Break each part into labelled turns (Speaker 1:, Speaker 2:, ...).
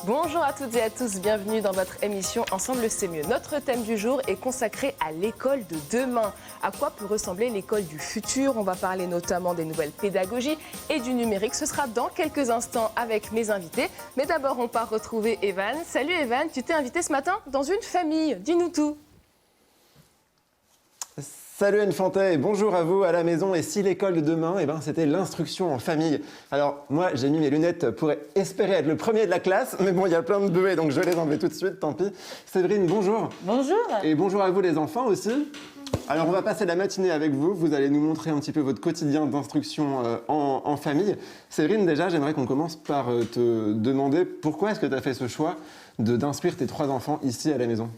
Speaker 1: Bonjour à toutes et à tous, bienvenue dans votre émission Ensemble c'est mieux. Notre thème du jour est consacré à l'école de demain. À quoi peut ressembler l'école du futur? On va parler notamment des nouvelles pédagogies et du numérique. Ce sera dans quelques instants avec mes invités. Mais d'abord, on part retrouver Evan. Salut Evan, tu t'es invité ce matin dans une famille. Dis-nous tout.
Speaker 2: Salut Anne Fantet et bonjour à vous à la maison. Et si l'école de demain, c'était l'instruction en famille. Alors moi, j'ai mis mes lunettes pour espérer être le premier de la classe, mais bon, il y a plein de buées, donc je vais les enlever tout de suite, tant pis. Séverine, bonjour.
Speaker 3: Bonjour.
Speaker 2: Et bonjour à vous les enfants aussi. Alors on va passer la matinée avec vous. Vous allez nous montrer un petit peu votre quotidien d'instruction en famille. Séverine, déjà, j'aimerais qu'on commence par te demander pourquoi est-ce que tu as fait ce choix d'instruire tes 3 enfants ici à la maison?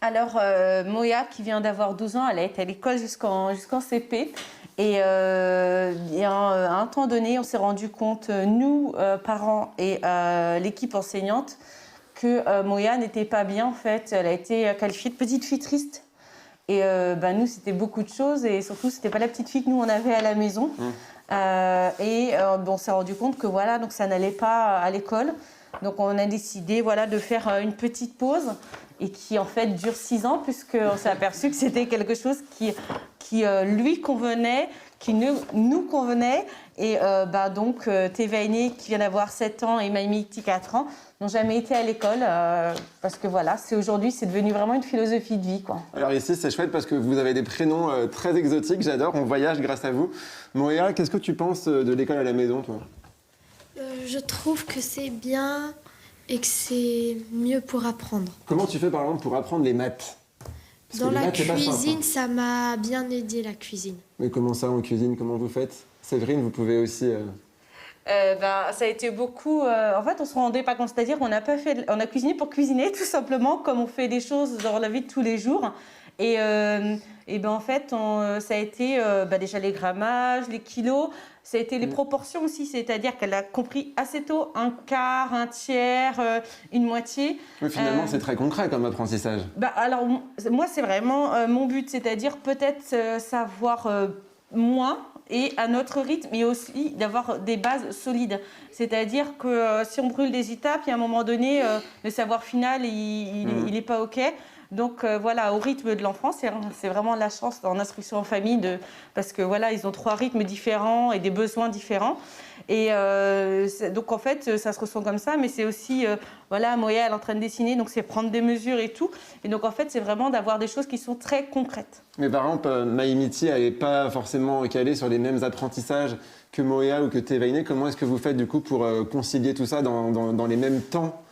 Speaker 3: Alors, Moya, qui vient d'avoir 12 ans, elle a été à l'école jusqu'en CP. Et à un temps donné, on s'est rendu compte, nous, parents et l'équipe enseignante, que Moya n'était pas bien, en fait. Elle a été qualifiée de petite fille triste. Et nous, c'était beaucoup de choses. Et surtout, c'était pas la petite fille que nous, on avait à la maison. On s'est rendu compte que voilà, donc ça n'allait pas à l'école. Donc, on a décidé de faire une petite pause et qui, en fait, dure 6 ans puisqu'on s'est aperçu que c'était quelque chose qui lui convenait, qui nous convenait. Et Théva aînée, qui vient d'avoir 7 ans, et Maïmiti, 4 ans, n'ont jamais été à l'école parce que voilà, aujourd'hui, c'est devenu vraiment une philosophie de vie, quoi.
Speaker 2: Alors ici, c'est chouette parce que vous avez des prénoms très exotiques, j'adore, on voyage grâce à vous. Moya, qu'est-ce que tu penses de l'école à la maison, toi?
Speaker 4: Je trouve que c'est bien et que c'est mieux pour apprendre.
Speaker 2: Comment tu fais par exemple pour apprendre les maths? Parce
Speaker 4: Dans
Speaker 2: que les
Speaker 4: la
Speaker 2: maths, c'est pas simple,
Speaker 4: cuisine,
Speaker 2: hein.
Speaker 4: ça m'a bien aidé, la cuisine.
Speaker 2: Mais comment ça en cuisine? Comment vous faites? Séverine, vous pouvez aussi...
Speaker 3: Ça a été beaucoup. En fait, on se rendait pas compte, c'est-à-dire qu'on on a cuisiné pour cuisiner, tout simplement, comme on fait des choses dans la vie de tous les jours. En fait, ça a été déjà les grammages, les kilos, ça a été les proportions aussi, c'est-à-dire qu'elle a compris assez tôt un quart, un tiers, une moitié.
Speaker 2: Mais finalement, c'est très concret comme apprentissage.
Speaker 3: Alors, moi, c'est vraiment mon but, c'est-à-dire peut-être savoir moins et à notre rythme, mais aussi d'avoir des bases solides. C'est-à-dire que si on brûle des étapes, il y a un moment donné, le savoir final, il n'est pas OK. Donc au rythme de l'enfant, c'est vraiment la chance en instruction en famille, parce que voilà, ils ont 3 rythmes différents et des besoins différents. Et donc en fait, ça se ressent comme ça, mais c'est aussi, Moya, elle est en train de dessiner, donc c'est prendre des mesures et tout. Et donc en fait, c'est vraiment d'avoir des choses qui sont très concrètes.
Speaker 2: Mais par exemple, Maïmiti, elle n'est pas forcément calée sur les mêmes apprentissages que Moya ou que Théva aînée. Comment est-ce que vous faites du coup pour concilier tout ça dans les mêmes temps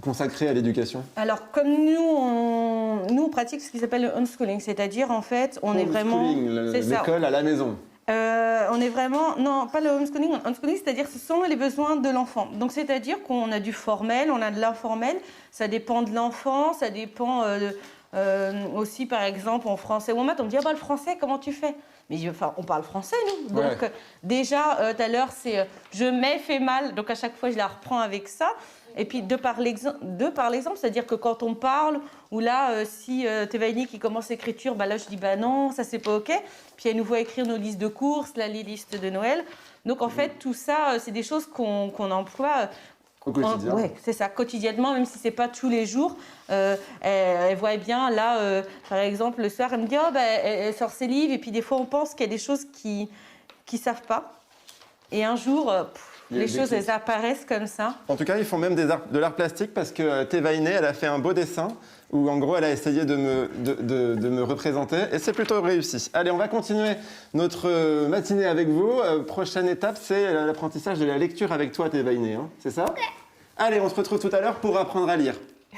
Speaker 2: consacrés à l'éducation?
Speaker 3: Alors, comme nous, on pratique ce qui s'appelle le homeschooling, c'est-à-dire, en fait, on est vraiment...
Speaker 2: L'école à la maison.
Speaker 3: On est vraiment... Non, pas le homeschooling. Homeschooling, c'est-à-dire ce sont les besoins de l'enfant. Donc, c'est-à-dire qu'on a du formel, on a de l'informel. Ça dépend de l'enfant, ça dépend aussi, par exemple, en français ou en maths. On me dit, le français, comment tu fais? Mais on parle français, nous. Donc, déjà, tout à l'heure, c'est je m'ai fait mal. Donc, à chaque fois, je la reprends avec ça. Et puis, de par l'exemple, c'est-à-dire que quand on parle, ou là, si Théva aînée qui commence l'écriture, là, je dis, non, ça, c'est pas OK. Puis, elle nous voit écrire nos listes de courses, les listes de Noël. Donc, en fait, tout ça, c'est des choses qu'on emploie
Speaker 2: au quotidien.
Speaker 3: Oui, c'est ça, quotidiennement, même si ce n'est pas tous les jours. Elle voit bien, là, par exemple, le soir, elle me dit, elle sort ses livres. Et puis, des fois, on pense qu'il y a des choses qu'ils ne savent pas. Et un jour... les choses, elles apparaissent comme ça.
Speaker 2: En tout cas, ils font même de l'art plastique parce que Théva aînée, elle a fait un beau dessin où, en gros, elle a essayé de me représenter et c'est plutôt réussi. Allez, on va continuer notre matinée avec vous. Prochaine étape, c'est l'apprentissage de la lecture avec toi, Théva aînée, hein, c'est ça? Allez, on se retrouve tout à l'heure pour apprendre à lire.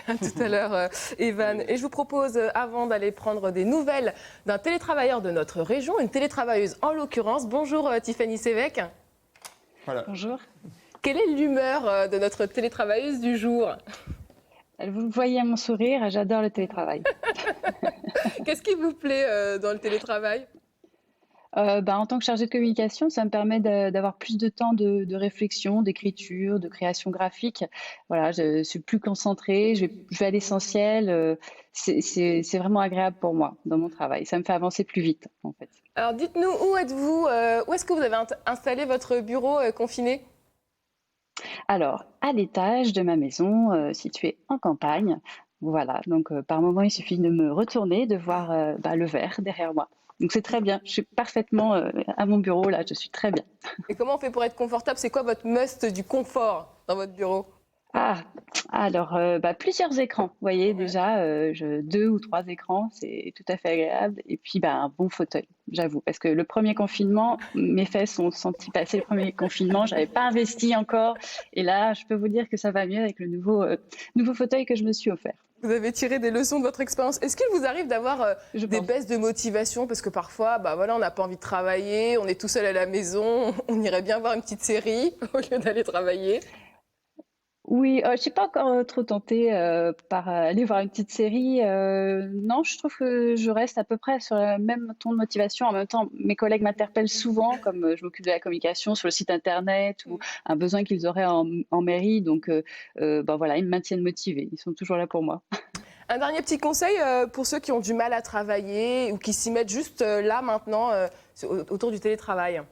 Speaker 1: À tout à l'heure, Evan. Et je vous propose, avant d'aller prendre des nouvelles d'un télétravailleur de notre région, une télétravailleuse en l'occurrence. Bonjour Tiffany Sévec.
Speaker 2: Voilà.
Speaker 5: Bonjour.
Speaker 1: Quelle est l'humeur de notre télétravailleuse du jour?
Speaker 5: Vous voyez à mon sourire, j'adore le télétravail.
Speaker 1: Qu'est-ce qui vous plaît dans le télétravail?
Speaker 5: En tant que chargée de communication, ça me permet d'avoir plus de temps de réflexion, d'écriture, de création graphique. Voilà, je suis plus concentrée, je vais à l'essentiel. C'est vraiment agréable pour moi dans mon travail. Ça me fait avancer plus vite, en fait.
Speaker 1: Alors dites-nous, où êtes-vous où est-ce que vous avez installé votre bureau confiné?
Speaker 5: Alors, à l'étage de ma maison, située en campagne. Voilà, donc par moment, il suffit de me retourner, de voir le vert derrière moi. Donc c'est très bien, je suis parfaitement à mon bureau, là, je suis très bien.
Speaker 1: Et comment on fait pour être confortable? C'est quoi votre must du confort dans votre bureau?
Speaker 5: Ah, alors, plusieurs écrans, vous voyez,
Speaker 1: Ouais.
Speaker 5: déjà, 2 ou 3 écrans, c'est tout à fait agréable. Et puis, un bon fauteuil, j'avoue, parce que le premier confinement, mes fesses ont senti passer le premier confinement, j'avais pas investi encore. Et là, je peux vous dire que ça va mieux avec le nouveau fauteuil que je me suis offert.
Speaker 1: Vous avez tiré des leçons de votre expérience. Est-ce qu'il vous arrive d'avoir
Speaker 5: Je
Speaker 1: des
Speaker 5: pense.
Speaker 1: baisses de motivation? Parce que parfois, on n'a pas envie de travailler, on est tout seul à la maison, on irait bien voir une petite série au lieu d'aller travailler.
Speaker 5: Oui, je suis pas encore trop tentée par aller voir une petite série. Non, je trouve que je reste à peu près sur le même ton de motivation. En même temps, mes collègues m'interpellent souvent, comme je m'occupe de la communication sur le site internet ou un besoin qu'ils auraient en mairie. Donc, voilà, ils me maintiennent motivée. Ils sont toujours là pour moi.
Speaker 1: Un dernier petit conseil pour ceux qui ont du mal à travailler ou qui s'y mettent juste là maintenant autour du télétravail.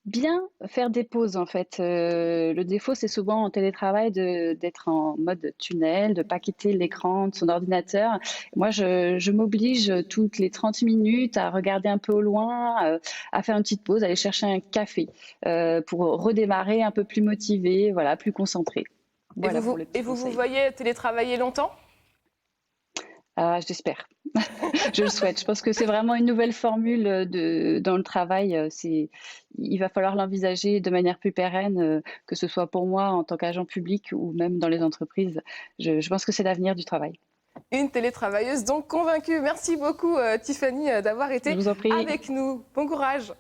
Speaker 5: Bien faire des pauses en fait. Le défaut, c'est souvent en télétravail d'être en mode tunnel, de pas quitter l'écran de son ordinateur. Moi, je m'oblige toutes les 30 minutes à regarder un peu au loin, à faire une petite pause, aller chercher un café pour redémarrer un peu plus motivé, voilà, plus concentré. Voilà pour les petits
Speaker 1: Et vous
Speaker 5: conseils.
Speaker 1: voyez télétravailler longtemps?
Speaker 5: Ah, j'espère. Je le souhaite. Je pense que c'est vraiment une nouvelle formule dans le travail. Il va falloir l'envisager de manière plus pérenne, que ce soit pour moi en tant qu'agent public ou même dans les entreprises. Je pense que c'est l'avenir du travail.
Speaker 1: Une télétravailleuse donc convaincue. Merci beaucoup Tiffany d'avoir été
Speaker 5: Je vous en prie.
Speaker 1: avec nous. Bon courage.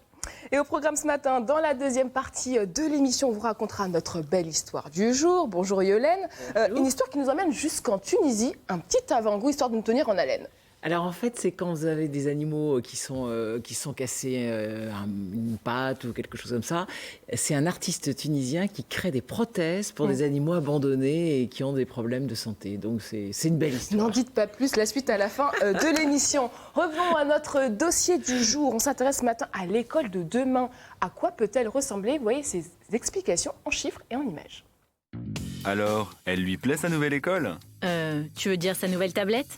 Speaker 1: Et au programme ce matin, dans la deuxième partie de l'émission, on vous racontera notre belle histoire du jour. Bonjour Yolène. Une histoire qui nous emmène jusqu'en Tunisie. Un petit avant-goût histoire de nous tenir en haleine.
Speaker 6: Alors en fait, c'est quand vous avez des animaux qui sont cassés une patte ou quelque chose comme ça. C'est un artiste tunisien qui crée des prothèses pour des animaux abandonnés et qui ont des problèmes de santé. Donc c'est une belle histoire.
Speaker 1: N'en dites pas plus, la suite à la fin de l'émission. Revenons à notre dossier du jour. On s'intéresse ce matin à l'école de demain. À quoi peut-elle ressembler? Vous voyez ces explications en chiffres et en images.
Speaker 7: Alors, elle lui plaît sa nouvelle école?
Speaker 8: Tu veux dire sa nouvelle tablette?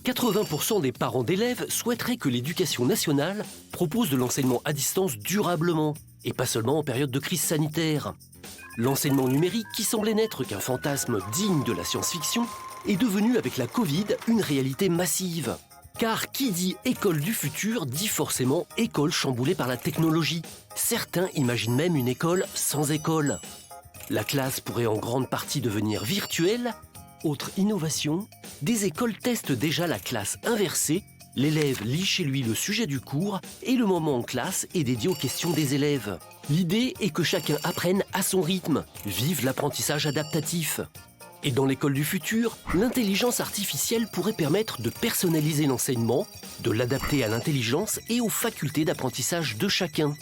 Speaker 9: 80% des parents d'élèves souhaiteraient que l'éducation nationale propose de l'enseignement à distance durablement, et pas seulement en période de crise sanitaire. L'enseignement numérique, qui semblait n'être qu'un fantasme digne de la science-fiction, est devenu avec la Covid une réalité massive. Car qui dit école du futur dit forcément école chamboulée par la technologie. Certains imaginent même une école sans école. La classe pourrait en grande partie devenir virtuelle. Autre innovation, des écoles testent déjà la classe inversée. L'élève lit chez lui le sujet du cours et le moment en classe est dédié aux questions des élèves. L'idée est que chacun apprenne à son rythme, vive l'apprentissage adaptatif. Et dans l'école du futur, l'intelligence artificielle pourrait permettre de personnaliser l'enseignement, de l'adapter à l'intelligence et aux facultés d'apprentissage de chacun.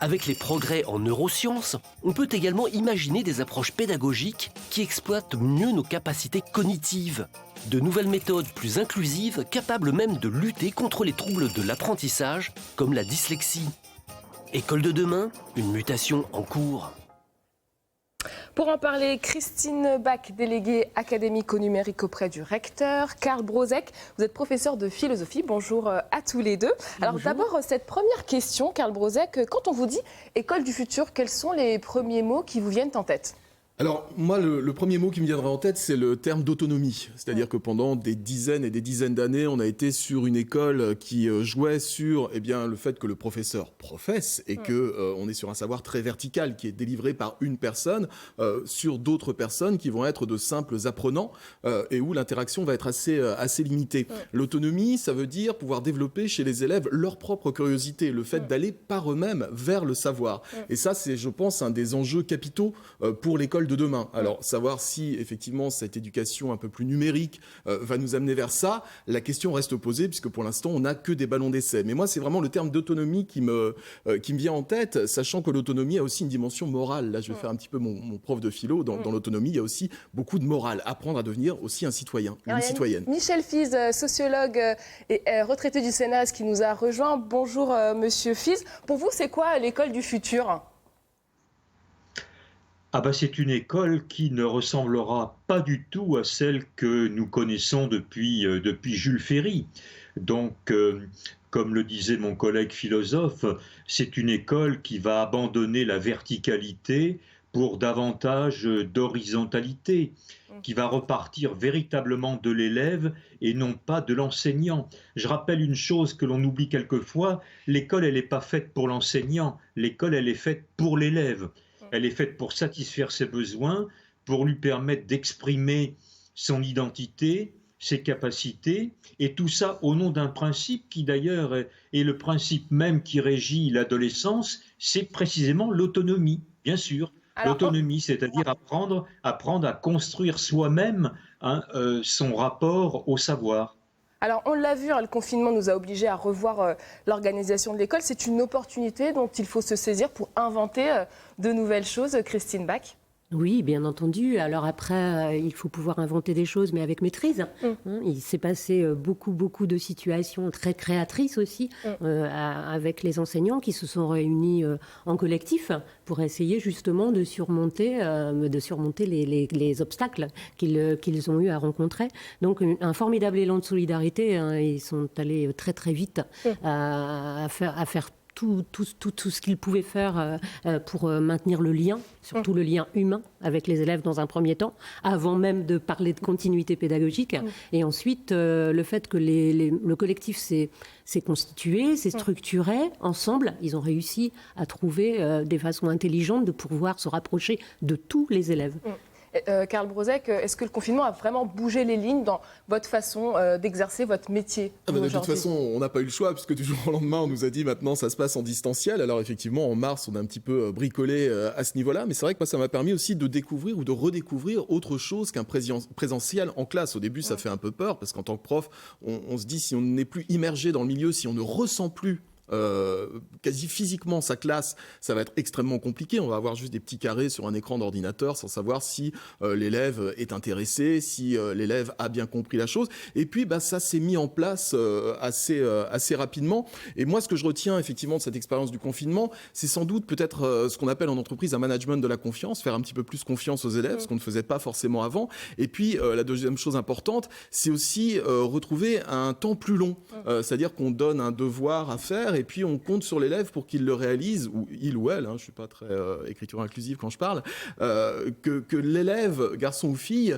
Speaker 9: Avec les progrès en neurosciences, on peut également imaginer des approches pédagogiques qui exploitent mieux nos capacités cognitives. De nouvelles méthodes plus inclusives, capables même de lutter contre les troubles de l'apprentissage, comme la dyslexie. École de demain, une mutation en cours.
Speaker 1: Pour en parler, Christine Bach, déléguée académique au numérique auprès du recteur. Karl Brozek, vous êtes professeur de philosophie. Bonjour à tous les deux. Alors d'abord, cette première question, Karl Brozek, quand on vous dit école du futur, quels sont les premiers mots qui vous viennent en tête ?
Speaker 10: Alors, moi, le premier mot qui me viendra en tête, c'est le terme d'autonomie. C'est-à-dire que pendant des dizaines et des dizaines d'années, on a été sur une école qui jouait sur le fait que le professeur professe et qu'on est sur un savoir très vertical qui est délivré par une personne sur d'autres personnes qui vont être de simples apprenants et où l'interaction va être assez limitée. L'autonomie, ça veut dire pouvoir développer chez les élèves leur propre curiosité, le fait d'aller par eux-mêmes vers le savoir. Et ça, c'est, je pense, un des enjeux capitaux pour l'école de de demain. Alors, savoir si, effectivement, cette éducation un peu plus numérique va nous amener vers ça, la question reste posée, puisque pour l'instant, on n'a que des ballons d'essai. Mais moi, c'est vraiment le terme d'autonomie qui me vient en tête, sachant que l'autonomie a aussi une dimension morale. Là, je vais faire un petit peu mon prof de philo. Dans l'autonomie, il y a aussi beaucoup de morale. Apprendre à devenir aussi un citoyen, une citoyenne.
Speaker 1: Michel Fize, sociologue et retraité du CNRS qui nous a rejoint. Bonjour, monsieur Fize. Pour vous, c'est quoi l'école du futur ?
Speaker 11: C'est une école qui ne ressemblera pas du tout à celle que nous connaissons depuis Jules Ferry. Donc, comme le disait mon collègue philosophe, c'est une école qui va abandonner la verticalité pour davantage d'horizontalité, qui va repartir véritablement de l'élève et non pas de l'enseignant. Je rappelle une chose que l'on oublie quelquefois, l'école, elle n'est pas faite pour l'enseignant, l'école, elle est faite pour l'élève. Elle est faite pour satisfaire ses besoins, pour lui permettre d'exprimer son identité, ses capacités, et tout ça au nom d'un principe qui d'ailleurs est le principe même qui régit l'adolescence, c'est précisément l'autonomie, bien sûr. L'autonomie, c'est-à-dire apprendre à construire soi-même son rapport au savoir.
Speaker 1: Alors, on l'a vu, le confinement nous a obligés à revoir l'organisation de l'école. C'est une opportunité dont il faut se saisir pour inventer de nouvelles choses. Christine Bach.
Speaker 12: Oui, bien entendu. Alors après, il faut pouvoir inventer des choses, mais avec maîtrise. Il s'est passé beaucoup de situations très créatrices aussi, avec les enseignants qui se sont réunis en collectif pour essayer justement de surmonter les obstacles qu'ils ont eu à rencontrer. Donc un formidable élan de solidarité. Ils sont allés très vite à faire tout ce qu'ils pouvaient faire pour maintenir le lien, surtout le lien humain avec les élèves dans un premier temps, avant même de parler de continuité pédagogique. Et ensuite, le fait que le collectif s'est constitué, s'est structuré ensemble, ils ont réussi à trouver des façons intelligentes de pouvoir se rapprocher de tous les élèves.
Speaker 1: Karl Brozek, est-ce que le confinement a vraiment bougé les lignes dans votre façon d'exercer votre métier
Speaker 10: de toute façon, on n'a pas eu le choix, puisque du jour au lendemain, on nous a dit maintenant ça se passe en distanciel. Alors effectivement, en mars, on a un petit peu bricolé à ce niveau-là, mais c'est vrai que moi, ça m'a permis aussi de découvrir ou de redécouvrir autre chose qu'un présentiel en classe. Au début, ça fait un peu peur, parce qu'en tant que prof, on se dit si on n'est plus immergé dans le milieu, si on ne ressent plus quasi physiquement sa classe, ça va être extrêmement compliqué. On va avoir juste des petits carrés sur un écran d'ordinateur sans savoir si l'élève est intéressé, si l'élève a bien compris la chose. Et puis, ça s'est mis en place assez rapidement. Et moi, ce que je retiens effectivement de cette expérience du confinement, c'est sans doute peut-être ce qu'on appelle en entreprise un management de la confiance, faire un petit peu plus confiance aux élèves, ce qu'on ne faisait pas forcément avant. Et puis, la deuxième chose importante, c'est aussi retrouver un temps plus long. C'est-à-dire qu'on donne un devoir à faire et puis on compte sur l'élève pour qu'il le réalise, ou il ou elle, je ne suis pas très écriture inclusive quand je parle, que l'élève, garçon ou fille,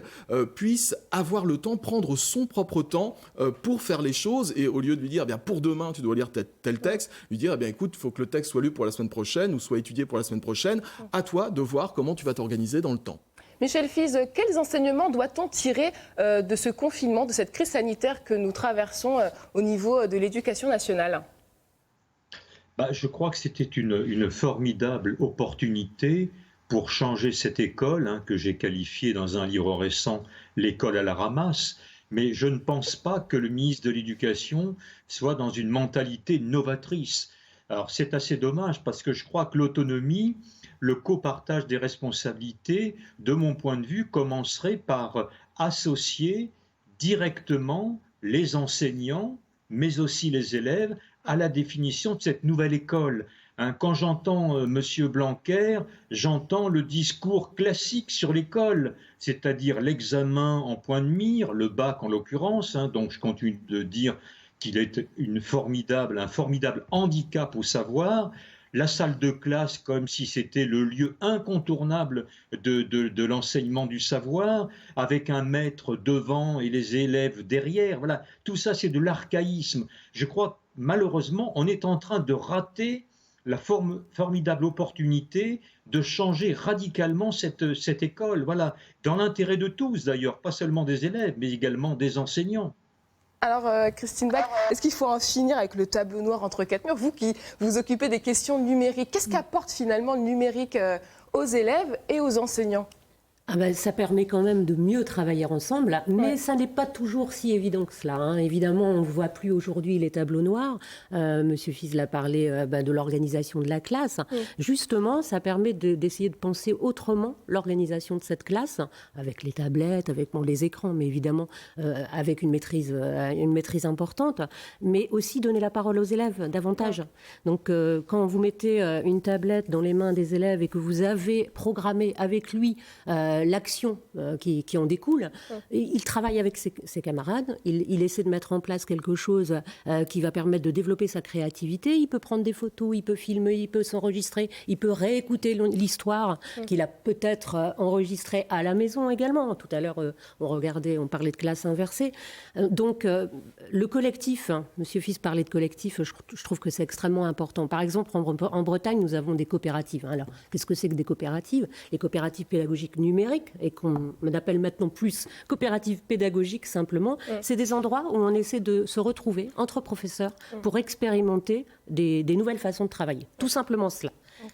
Speaker 10: puisse avoir le temps, prendre son propre temps pour faire les choses, et au lieu de lui dire, pour demain, tu dois lire tel texte, lui dire, écoute, il faut que le texte soit lu pour la semaine prochaine, ou soit étudié pour la semaine prochaine, à toi de voir comment tu vas t'organiser dans le temps.
Speaker 1: Michel Fize, quels enseignements doit-on tirer de ce confinement, de cette crise sanitaire que nous traversons au niveau de l'éducation nationale ?
Speaker 11: Je crois que c'était une formidable opportunité pour changer cette école, que j'ai qualifiée dans un livre récent, l'école à la ramasse. Mais je ne pense pas que le ministre de l'Éducation soit dans une mentalité novatrice. Alors c'est assez dommage parce que je crois que l'autonomie, le copartage des responsabilités, de mon point de vue, commencerait par associer directement les enseignants, mais aussi les élèves, à la définition de cette nouvelle école. Quand j'entends M. Blanquer, j'entends le discours classique sur l'école, c'est-à-dire l'examen en point de mire, le bac en l'occurrence, donc je continue de dire qu'il est un formidable handicap au savoir, la salle de classe comme si c'était le lieu incontournable de l'enseignement du savoir, avec un maître devant et les élèves derrière. Voilà, tout ça c'est de l'archaïsme. Je crois que malheureusement on est en train de rater la formidable opportunité de changer radicalement cette école. Voilà, dans l'intérêt de tous d'ailleurs, pas seulement des élèves, mais également des enseignants.
Speaker 1: Alors, Christine Bach, est-ce qu'il faut en finir avec le tableau noir entre quatre murs ? Vous qui vous occupez des questions numériques, qu'est-ce qu'apporte finalement le numérique aux élèves et aux enseignants ?
Speaker 12: Ça permet quand même de mieux travailler ensemble, mais ça n'est pas toujours si évident que cela. Hein. Évidemment, on ne voit plus aujourd'hui les tableaux noirs. Monsieur Fils l'a parlé de l'organisation de la classe. Justement, ça permet d'essayer de penser autrement l'organisation de cette classe, avec les tablettes, avec les écrans, mais évidemment avec une maîtrise importante, mais aussi donner la parole aux élèves davantage. Donc, quand vous mettez une tablette dans les mains des élèves et que vous avez programmé avec lui l'action qui en découle. Il travaille avec ses camarades, il essaie de mettre en place quelque chose qui va permettre de développer sa créativité. Il peut prendre des photos, il peut filmer, il peut s'enregistrer, il peut réécouter l'histoire qu'il a peut-être enregistrée à la maison également. Tout à l'heure, on parlait de classe inversée. Donc, le collectif, Monsieur Fils parlait de collectif, je trouve que c'est extrêmement important. Par exemple, en Bretagne, nous avons des coopératives. Alors, qu'est-ce que c'est que des coopératives? Les coopératives pédagogiques numériques, et qu'on appelle maintenant plus coopératives pédagogiques simplement, c'est des endroits où on essaie de se retrouver entre professeurs pour expérimenter des nouvelles façons de travailler. Tout simplement cela.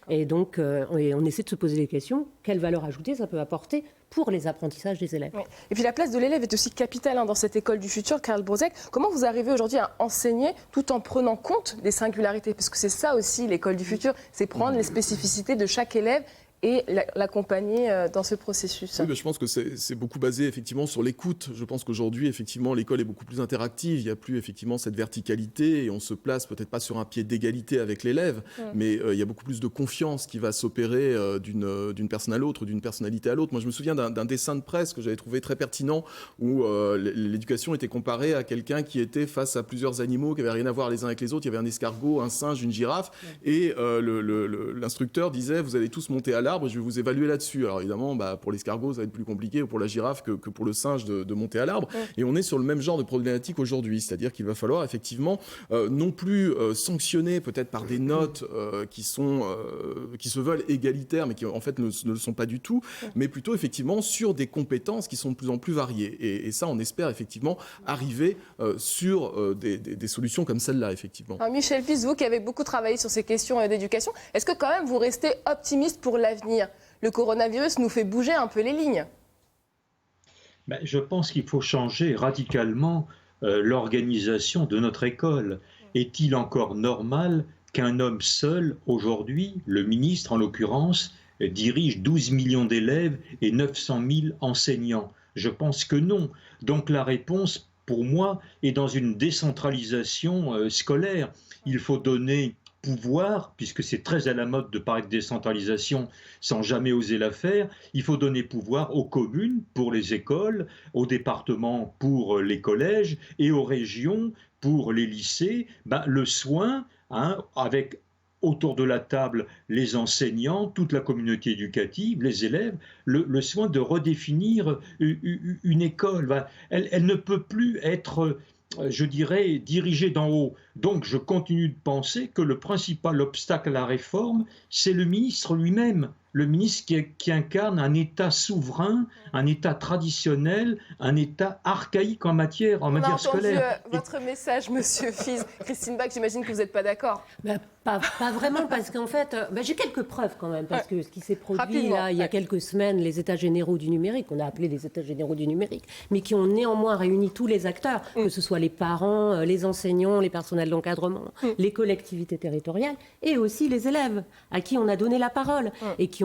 Speaker 12: Et donc, on essaie de se poser des questions. Quelle valeur ajoutée ça peut apporter pour les apprentissages des élèves?
Speaker 1: Et puis la place de l'élève est aussi capitale dans cette école du futur, Karl Brozek. Comment vous arrivez aujourd'hui à enseigner tout en prenant compte des singularités? Parce que c'est ça aussi l'école du futur, c'est prendre les spécificités de chaque élève et l'accompagner dans ce processus.
Speaker 10: Oui, mais je pense que c'est beaucoup basé effectivement sur l'écoute. Je pense qu'aujourd'hui, effectivement, l'école est beaucoup plus interactive. Il n'y a plus effectivement cette verticalité et on se place peut-être pas sur un pied d'égalité avec l'élève, mais il y a beaucoup plus de confiance qui va s'opérer d'une personne à l'autre, d'une personnalité à l'autre. Moi, je me souviens d'un dessin de presse que j'avais trouvé très pertinent où l'éducation était comparée à quelqu'un qui était face à plusieurs animaux qui n'avaient rien à voir les uns avec les autres. Il y avait un escargot, un singe, une girafe, et l'instructeur disait: vous allez tous monter à l'arbre, je vais vous évaluer là-dessus. Alors évidemment, pour l'escargot, ça va être plus compliqué, ou pour la girafe que pour le singe de monter à l'arbre. Et on est sur le même genre de problématique aujourd'hui, c'est-à-dire qu'il va falloir effectivement non plus sanctionner peut-être par des notes qui se veulent égalitaires, mais qui en fait ne le sont pas du tout, mais plutôt effectivement sur des compétences qui sont de plus en plus variées. Et ça, on espère effectivement arriver sur des solutions comme celle-là, effectivement.
Speaker 1: Alors Michel Fils, vous qui avez beaucoup travaillé sur ces questions d'éducation, est-ce que quand même vous restez optimiste pour l'avenir? Le coronavirus nous fait bouger un peu les lignes.
Speaker 11: Je pense qu'il faut changer radicalement l'organisation de notre école. Est-il encore normal qu'un homme seul, aujourd'hui, le ministre en l'occurrence, dirige 12 millions d'élèves et 900 000 enseignants? Je pense que non. Donc la réponse, pour moi, est dans une décentralisation scolaire. Il faut donner pouvoir, puisque c'est très à la mode de parler de décentralisation sans jamais oser la faire, il faut donner pouvoir aux communes pour les écoles, aux départements pour les collèges et aux régions pour les lycées, le soin, avec autour de la table les enseignants, toute la communauté éducative, les élèves, le soin de redéfinir une école. Elle ne peut plus être, je dirais, dirigée d'en haut. Donc je continue de penser que le principal obstacle à la réforme, c'est le ministre lui-même. Le ministre qui incarne un État souverain, un État traditionnel, un État archaïque en matière scolaire.
Speaker 1: On a entendu votre message, Monsieur Fils. Christine Bach, j'imagine que vous n'êtes pas d'accord.
Speaker 12: Pas vraiment, parce qu'en fait, j'ai quelques preuves quand même, parce que ce qui s'est produit là, il y a quelques semaines, les États généraux du numérique, on a appelé les États généraux du numérique, mais qui ont néanmoins réuni tous les acteurs, que ce soit les parents, les enseignants, les personnels d'encadrement, les collectivités territoriales, et aussi les élèves, à qui on a donné la parole, et qui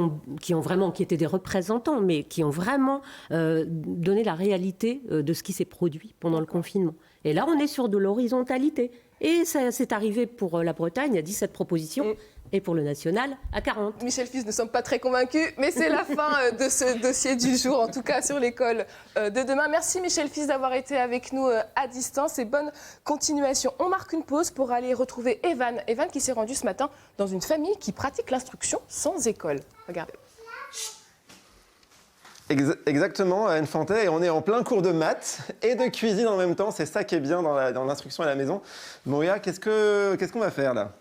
Speaker 12: étaient des représentants, mais qui ont vraiment donné la réalité de ce qui s'est produit pendant le confinement. Et là, on est sur de l'horizontalité. Et ça s'est arrivé pour la Bretagne à 17 propositions et pour le national à 40.
Speaker 1: Michel Fils, nous ne sommes pas très convaincus, mais c'est la fin de ce dossier du jour, en tout cas sur l'école de demain. Merci Michel Fils d'avoir été avec nous à distance et bonne continuation. On marque une pause pour aller retrouver Evan. Evan qui s'est rendu ce matin dans une famille qui pratique l'instruction sans école. Regardez.
Speaker 2: Exactement, Anne Fantet, et on est en plein cours de maths et de cuisine en même temps. C'est ça qui est bien dans l'instruction à la maison. Moria, qu'est-ce qu'on va faire là?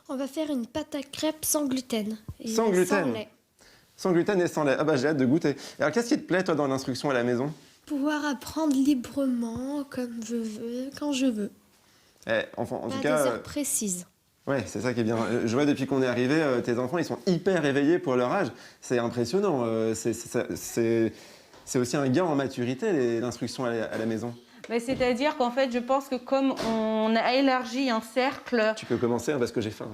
Speaker 4: On va faire une pâte à crêpes sans gluten. Et
Speaker 2: sans gluten?
Speaker 4: Sans lait.
Speaker 2: Sans gluten et sans lait. J'ai hâte de goûter. Alors, qu'est-ce qui te plaît, toi, dans l'instruction à la maison?
Speaker 4: Pouvoir apprendre librement, comme je veux, quand je veux.
Speaker 2: En tout
Speaker 4: à
Speaker 2: cas,
Speaker 4: des heures précises.
Speaker 2: Ouais, c'est ça qui est bien. Je vois depuis qu'on est arrivé, tes enfants, ils sont hyper éveillés pour leur âge. C'est impressionnant. C'est aussi un gain en maturité, l'instruction à la maison.
Speaker 3: Mais c'est-à-dire qu'en fait, je pense que comme on a élargi un cercle...
Speaker 2: Tu peux commencer, hein, parce que j'ai faim.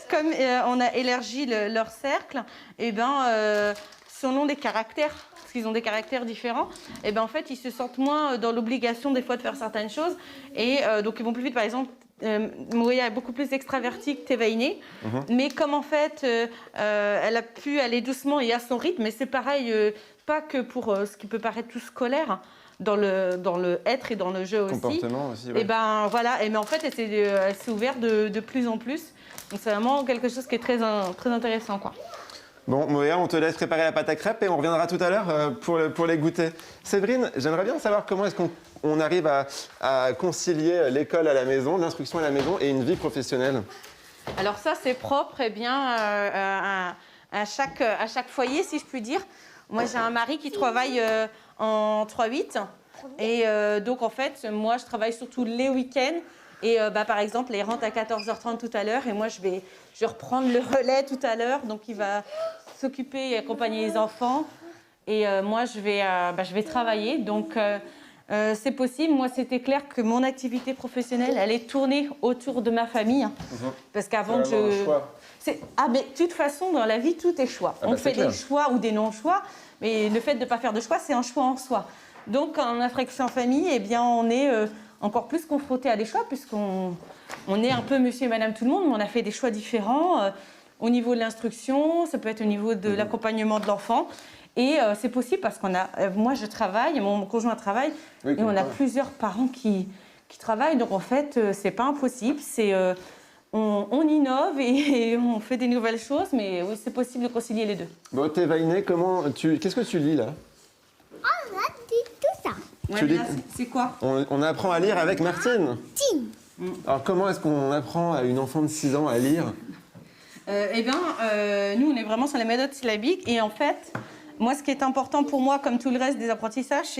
Speaker 3: Comme on a élargi leur cercle, et ben, selon les caractères, parce qu'ils ont des caractères différents, et ben, en fait, ils se sentent moins dans l'obligation des fois de faire certaines choses. Et donc, ils vont plus vite. Par exemple, Moria est beaucoup plus extravertie que Thévaïné. Mais comme en fait, elle a pu aller doucement et à son rythme, mais c'est pareil, pas que pour ce qui peut paraître tout scolaire, dans le être et dans le jeu aussi.
Speaker 2: Comportement aussi, ouais.
Speaker 3: Et ben voilà, mais en fait, elle s'est ouverte de plus en plus. Donc c'est vraiment quelque chose qui est très intéressant, quoi.
Speaker 2: Bon, Moya, on te laisse préparer la pâte à crêpes et on reviendra tout à l'heure pour les goûter. Séverine, j'aimerais bien savoir comment est-ce qu'on arrive à concilier l'école à la maison, l'instruction à la maison et une vie professionnelle.
Speaker 3: Alors ça, c'est propre à chaque foyer, si je puis dire. Moi, j'ai un mari qui travaille en 3-8. Et donc, en fait, moi, je travaille surtout les week-ends. Et par exemple, il rentre à 14h30 tout à l'heure. Et moi, je vais reprendre le relais tout à l'heure. Donc, il va s'occuper et accompagner les enfants. Et moi, je vais travailler. Donc, c'est possible. Moi, c'était clair que mon activité professionnelle allait tourner autour de ma famille. Parce qu'avant que je... mais de toute façon, dans la vie, tout est choix. On fait des choix ou des non-choix. Mais le fait de ne pas faire de choix, c'est un choix en soi. Donc, en infraction en famille, eh bien, on est encore plus confronté à des choix, puisqu'on est un peu monsieur et madame tout le monde, mais on a fait des choix différents au niveau de l'instruction, ça peut être au niveau de l'accompagnement de l'enfant. Et c'est possible parce moi, je travaille, mon conjoint travaille, et on a plusieurs parents qui travaillent. Donc, en fait, c'est pas impossible. On innove et on fait des nouvelles choses, mais oui, c'est possible de concilier les deux.
Speaker 2: Bon, Thévaïné, qu'est-ce que tu lis là?
Speaker 13: On a dit tout ça.
Speaker 3: Ouais, c'est quoi?
Speaker 2: On apprend à lire avec Martine. Alors, comment est-ce qu'on apprend à une enfant de 6 ans à lire?
Speaker 3: Nous, on est vraiment sur la méthode syllabique. Et en fait, moi, ce qui est important pour moi, comme tout le reste des apprentissages,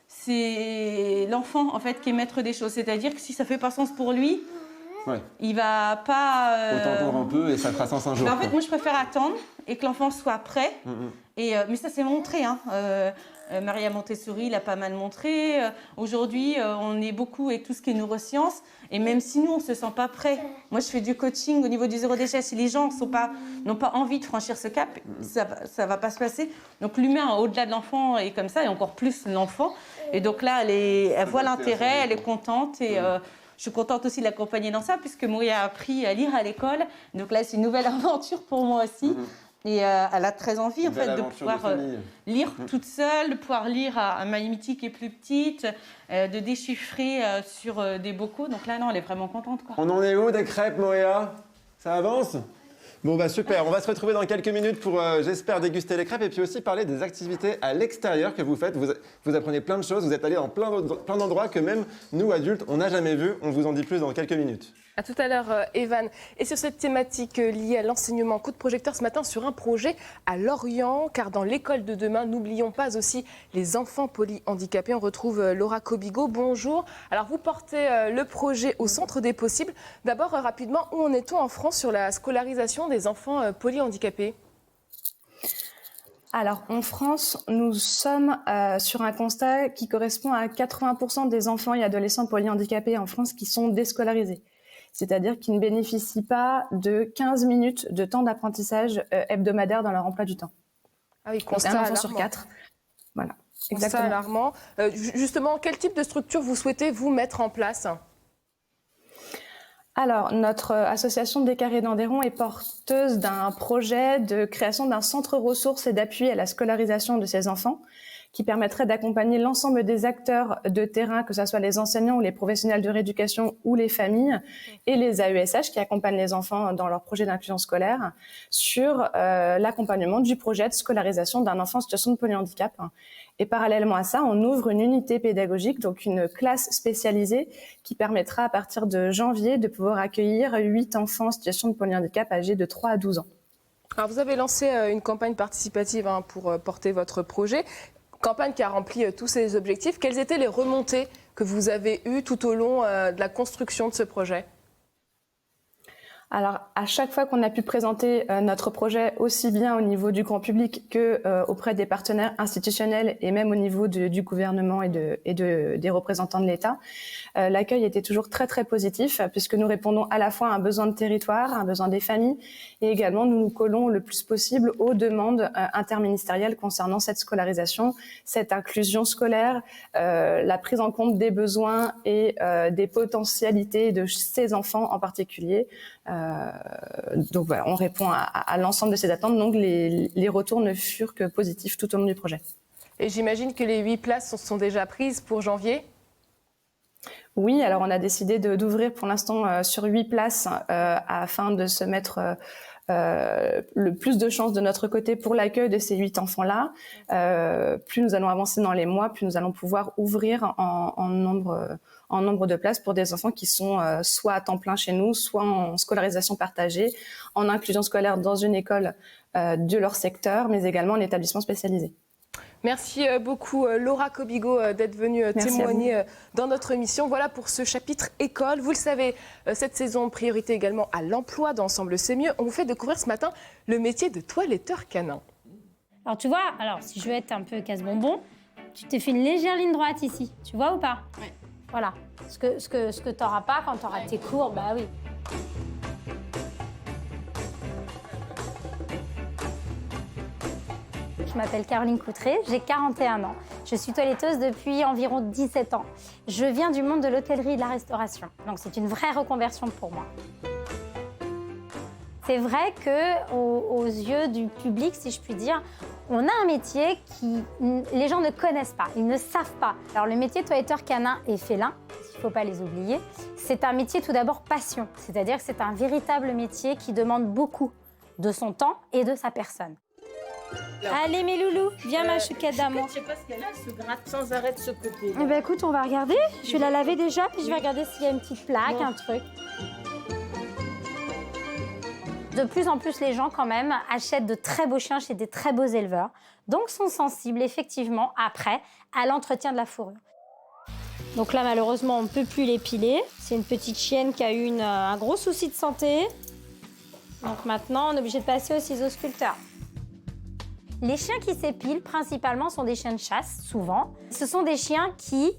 Speaker 3: c'est l'enfant, en fait, qui est maître des choses. C'est-à-dire que si ça ne fait pas sens pour lui, il va pas...
Speaker 2: Autant attendre un peu et ça fera sens un jour.
Speaker 3: En fait, moi, je préfère attendre et que l'enfant soit prêt. Mais ça, c'est montré. Maria Montessori l'a pas mal montré. Aujourd'hui, on est beaucoup avec tout ce qui est neurosciences. Et même si nous, on ne se sent pas prêt, moi, je fais du coaching au niveau du zéro déchet. Si les gens n'ont pas envie de franchir ce cap, ça va pas se passer. Donc, l'humain, au-delà de l'enfant, est comme ça, et encore plus l'enfant. Et donc là, elle voit l'intérêt, elle est contente. Et je suis contente aussi de l'accompagner dans ça, puisque Moria a appris à lire à l'école. Donc là, c'est une nouvelle aventure pour moi aussi. Et elle a très envie, en fait, de pouvoir lire toute seule, de pouvoir lire à Maïmiti qui est plus petite, de déchiffrer sur des bocaux. Donc là, non, elle est vraiment contente, quoi.
Speaker 2: On en est où des crêpes, Moria? Ça avance? Bon, bah super. On va se retrouver dans quelques minutes pour, j'espère, déguster les crêpes et puis aussi parler des activités à l'extérieur que vous faites. Vous apprenez plein de choses, vous êtes allés dans plein d'endroits que même nous, adultes, on n'a jamais vus. On vous en dit plus dans quelques minutes.
Speaker 1: À tout à l'heure, Evan. Et sur cette thématique liée à l'enseignement, coup de projecteur ce matin sur un projet à Lorient, car dans l'école de demain, n'oublions pas aussi les enfants polyhandicapés. On retrouve Laura Cobigo. Bonjour. Alors, vous portez le projet au centre des possibles. D'abord, rapidement, où en est-on en France sur la scolarisation des enfants polyhandicapés ?
Speaker 14: Alors, en France, nous sommes sur un constat qui correspond à 80% des enfants et adolescents polyhandicapés en France qui sont déscolarisés. C'est-à-dire qu'ils ne bénéficient pas de 15 minutes de temps d'apprentissage hebdomadaire dans leur emploi du temps.
Speaker 1: Ah oui, constat
Speaker 14: un enfant
Speaker 1: alarmant.
Speaker 14: sur 4. Voilà,
Speaker 1: constat
Speaker 14: exactement.
Speaker 1: alarmant. Justement, quel type de structure vous souhaitez vous mettre en place ?
Speaker 14: Alors, notre association des Carrés d'Andéron est porteuse d'un projet de création d'un centre ressources et d'appui à la scolarisation de ces enfants qui permettrait d'accompagner l'ensemble des acteurs de terrain, que ce soit les enseignants ou les professionnels de rééducation ou les familles, et les AESH qui accompagnent les enfants dans leur projet d'inclusion scolaire, sur l'accompagnement du projet de scolarisation d'un enfant en situation de polyhandicap. Et parallèlement à ça, on ouvre une unité pédagogique, donc une classe spécialisée qui permettra à partir de janvier de pouvoir accueillir 8 enfants en situation de polyhandicap âgés de 3 à 12 ans.
Speaker 1: Alors vous avez lancé une campagne participative pour porter votre projet. Campagne qui a rempli tous ces objectifs. Quelles étaient les remontées que vous avez eues tout au long de la construction de ce projet ?
Speaker 14: Alors, à chaque fois qu'on a pu présenter notre projet, aussi bien au niveau du grand public que auprès des partenaires institutionnels et même au niveau du gouvernement et des représentants de l'État, l'accueil était toujours très très positif puisque nous répondons à la fois à un besoin de territoire, à un besoin des familles et également nous nous collons le plus possible aux demandes interministérielles concernant cette scolarisation, cette inclusion scolaire, la prise en compte des besoins et des potentialités de ces enfants en particulier. Donc voilà, on répond à l'ensemble de ces attentes. Donc les retours ne furent que positifs tout au long du projet.
Speaker 1: Et j'imagine que les 8 places sont déjà prises pour janvier?
Speaker 14: Oui, alors on a décidé d'ouvrir pour l'instant sur 8 places afin de se mettre le plus de chances de notre côté pour l'accueil de ces 8 enfants-là. Plus nous allons avancer dans les mois, plus nous allons pouvoir ouvrir en nombre de places pour des enfants qui sont soit à temps plein chez nous, soit en scolarisation partagée, en inclusion scolaire dans une école de leur secteur, mais également en établissement spécialisé.
Speaker 1: Merci beaucoup Laura Kobigo d'être venue témoigner dans notre émission. Voilà pour ce chapitre école. Vous le savez, cette saison, priorité également à l'emploi d'Ensemble C'est Mieux. On vous fait découvrir ce matin le métier de toiletteur canin.
Speaker 15: Alors tu vois, si je veux être un peu casse-bonbon, tu t'es fait une légère ligne droite ici, tu vois ou pas? Oui. Voilà, ce que tu n'auras pas quand tu auras tes cours, bah oui. Je m'appelle Caroline Coutré, j'ai 41 ans. Je suis toiletteuse depuis environ 17 ans. Je viens du monde de l'hôtellerie et de la restauration, donc c'est une vraie reconversion pour moi. C'est vrai qu'aux yeux du public, si je puis dire, on a un métier qui les gens ne connaissent pas, ils ne savent pas. Alors le métier de toiletteur canin et félin, il ne faut pas les oublier, c'est un métier tout d'abord passion, c'est-à-dire que c'est un véritable métier qui demande beaucoup de son temps et de sa personne. Allez mes loulous, viens ma chouquette d'amour.
Speaker 3: Je sais pas ce qu'elle a, elle se gratte sans arrêt de ce côté.
Speaker 15: Eh ben écoute, on va regarder. Je vais la laver déjà, puis je vais regarder s'il y a une petite plaque, un truc. De plus en plus, les gens quand même achètent de très beaux chiens chez des très beaux éleveurs, donc sont sensibles effectivement après à l'entretien de la fourrure. Donc là malheureusement on ne peut plus l'épiler. C'est une petite chienne qui a eu un gros souci de santé. Donc maintenant on est obligé de passer au ciseau sculpteur. Les chiens qui s'épilent, principalement, sont des chiens de chasse, souvent. Ce sont des chiens qui,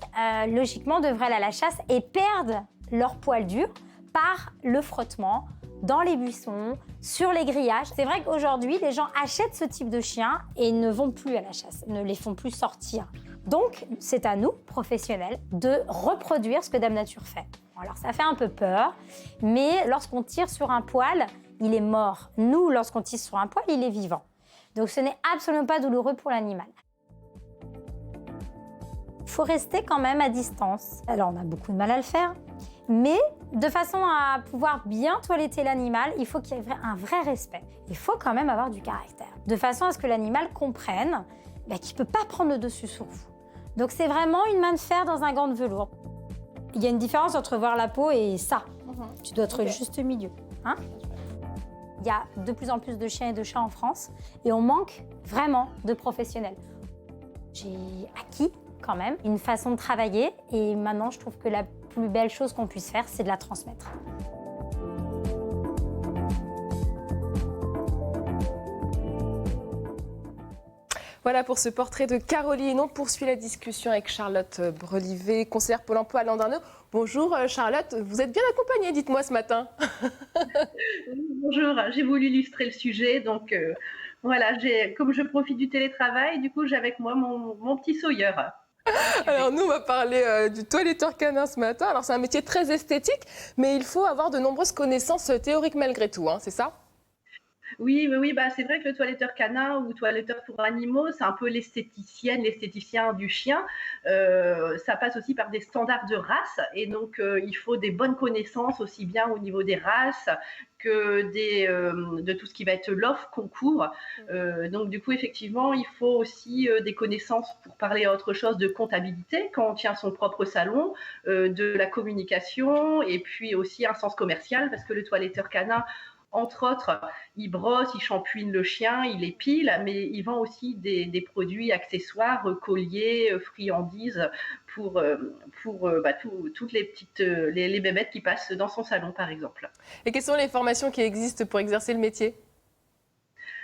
Speaker 15: logiquement, devraient aller à la chasse et perdent leur poil dur par le frottement dans les buissons, sur les grillages. C'est vrai qu'aujourd'hui, les gens achètent ce type de chiens et ne vont plus à la chasse, ne les font plus sortir. Donc, c'est à nous, professionnels, de reproduire ce que Dame Nature fait. Alors, ça fait un peu peur, mais lorsqu'on tire sur un poil, il est mort. Nous, lorsqu'on tire sur un poil, il est vivant. Donc ce n'est absolument pas douloureux pour l'animal. Il faut rester quand même à distance. Alors on a beaucoup de mal à le faire, mais de façon à pouvoir bien toiletter l'animal, il faut qu'il y ait un vrai respect. Il faut quand même avoir du caractère, de façon à ce que l'animal comprenne qu'il ne peut pas prendre le dessus sur vous. Donc c'est vraiment une main de fer dans un gant de velours. Il y a une différence entre voir la peau et ça. Tu dois être le juste milieu. Hein ? Il y a de plus en plus de chiens et de chats en France et on manque vraiment de professionnels. J'ai acquis quand même une façon de travailler et maintenant je trouve que la plus belle chose qu'on puisse faire, c'est de la transmettre.
Speaker 1: Voilà pour ce portrait de Caroline. On poursuit la discussion avec Charlotte Brelivet, conseillère Pôle emploi à Landerneau. Bonjour Charlotte, vous êtes bien accompagnée, dites-moi ce matin.
Speaker 16: Bonjour, j'ai voulu illustrer le sujet, donc voilà, comme je profite du télétravail, du coup j'ai avec moi mon petit Sawyer.
Speaker 1: Alors nous on va parler du toiletteur canin ce matin. Alors c'est un métier très esthétique, mais il faut avoir de nombreuses connaissances théoriques malgré tout, hein, c'est ça ?
Speaker 16: Oui, c'est vrai que le toiletteur canin ou toiletteur pour animaux, c'est un peu l'esthéticien du chien. Ça passe aussi par des standards de race et donc il faut des bonnes connaissances aussi bien au niveau des races que de tout ce qui va être l'offre concours. Donc du coup, effectivement, il faut aussi des connaissances pour parler autre chose de comptabilité quand on tient son propre salon, de la communication et puis aussi un sens commercial parce que le toiletteur canin, Entre autres, il brosse, il shampooine le chien, il épile, mais il vend aussi des produits accessoires, colliers, friandises pour toutes les petites les bébêtes qui passent dans son salon, par exemple.
Speaker 1: Et quelles sont les formations qui existent pour exercer le métier ?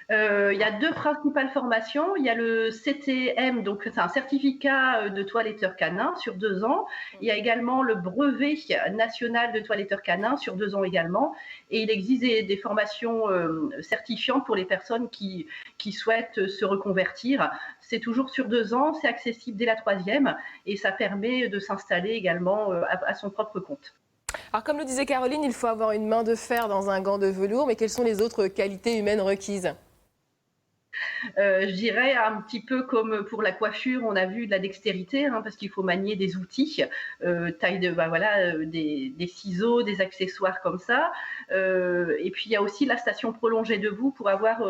Speaker 16: Il y a 2 principales formations. Il y a le CTM, donc c'est un certificat de toiletteur canin sur 2 ans. Il y a également le brevet national de toiletteur canin sur 2 ans également. Et il existe des formations certifiantes pour les personnes qui souhaitent se reconvertir. C'est toujours sur 2 ans, c'est accessible dès la 3e et ça permet de s'installer également à son propre compte.
Speaker 1: Alors comme le disait Caroline, il faut avoir une main de fer dans un gant de velours, mais quelles sont les autres qualités humaines requises ?
Speaker 16: Je dirais un petit peu comme pour la coiffure, on a vu de la dextérité, parce qu'il faut manier des outils, taille de, des ciseaux, des accessoires comme ça. Et puis il y a aussi la station prolongée debout pour avoir